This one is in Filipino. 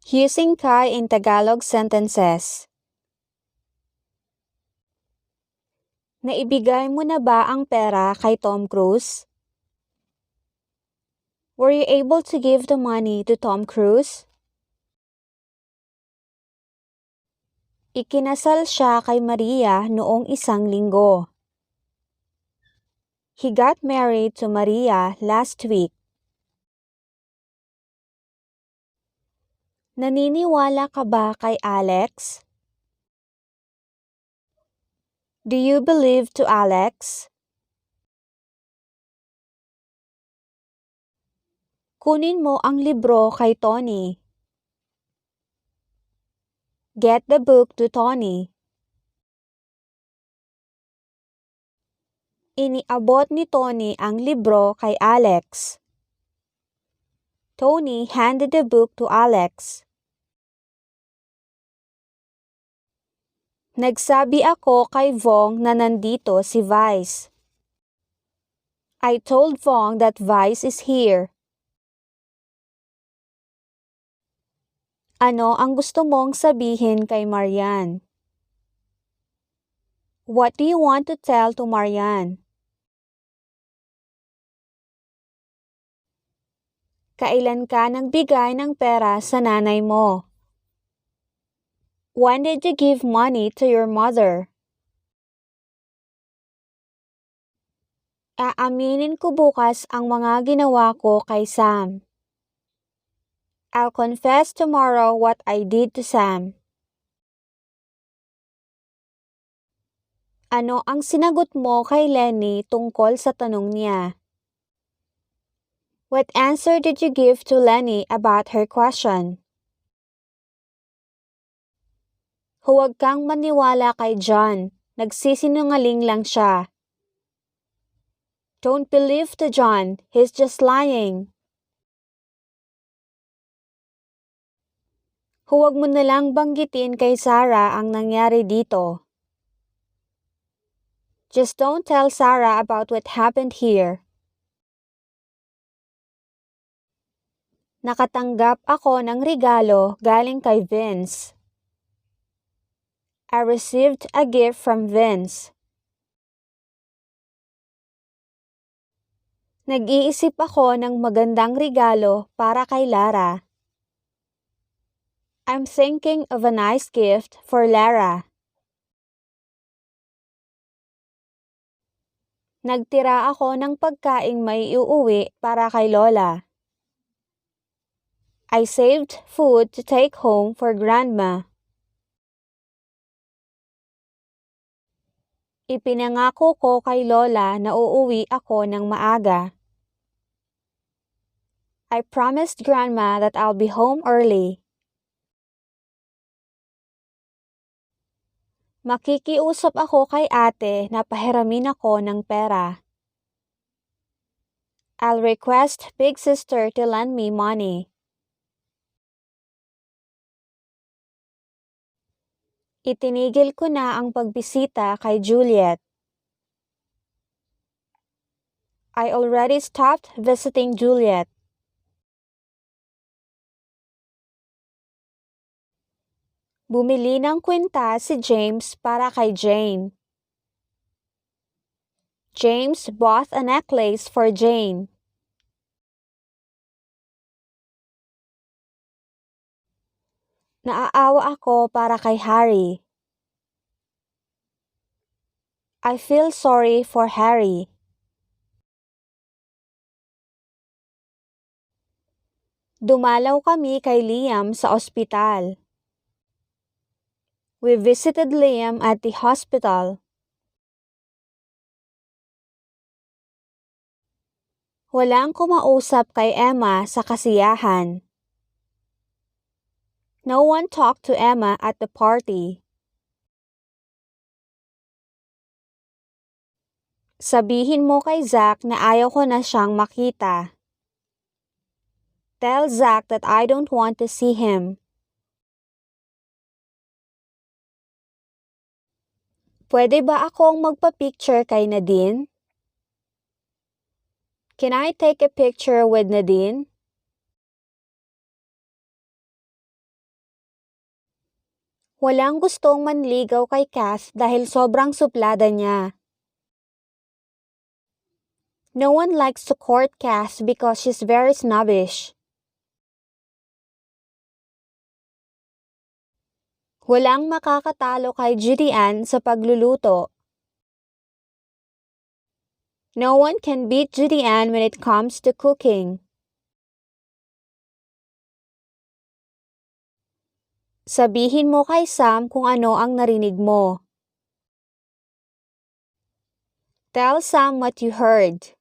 Using ka in Tagalog sentences. Naibigay mo na ba ang pera kay Tom Cruz? Were you able to give the money to Tom Cruz? Ikinasal siya kay Maria noong isang linggo. He got married to Maria last week. Naniniwala ka ba kay Alex? Do you believe to Alex? Kunin mo ang libro kay Toni. Get the book to Toni. Iniabot ni Toni ang libro kay Alex. Toni handed the book to Alex. Nagsabi ako kay Vhong na nandito si Vice. I told Vhong that Vice is here. Ano ang gusto mong sabihin kay Marian? What do you want to tell to Marian? Kailan ka nagbigay ng pera sa nanay mo? When did you give money to your mother? Aaminin ko bukas ang mga ginawa ko kay Sam. I'll confess tomorrow what I did to Sam. Ano ang sinagot mo kay Leni tungkol sa tanong niya? What answer did you give to Leni about her question? Huwag kang maniwala kay John. Nagsisinungaling lang siya. Don't believe to John. He's just lying. Huwag mo na lang banggitin kay Sarah ang nangyari dito. Just don't tell Sarah about what happened here. Nakatanggap ako ng regalo galing kay Vince. I received a gift from Vince. Nag-iisip ako ng magandang regalo para kay Lara. I'm thinking of a nice gift for Lara. Nagtira ako ng pagkaing may iuwi para kay Lola. I saved food to take home for Grandma. Ipinangako ko kay Lola na uuwi ako ng maaga. I promised Grandma that I'll be home early. Makikiusap ako kay ate na pahiramin ako ng pera. I'll request big sister to lend me money. Itinigil ko na ang pagbisita kay Juliet. I already stopped visiting Juliet. Bumili ng kwinta si James para kay Jane. James bought a necklace for Jane. Naaawa ako para kay Harry. I feel sorry for Harry. Dumalaw kami kay Liam sa ospital. We visited Liam at the hospital. Walang kumausap kay Emma sa kasiyahan. No one talked to Emma at the party. Sabihin mo kay Zach na ayaw ko na siyang makita. Tell Zach that I don't want to see him. Pwede ba akong magpa-picture kay Nadine? Can I take a picture with Nadine? Walang gustong manligaw kay Cass dahil sobrang suplada niya. No one likes to court Cass because she's very snobbish. Walang makakatalo kay Julian sa pagluluto. No one can beat Julian when it comes to cooking. Sabihin mo kay Sam kung ano ang narinig mo. Tell Sam what you heard.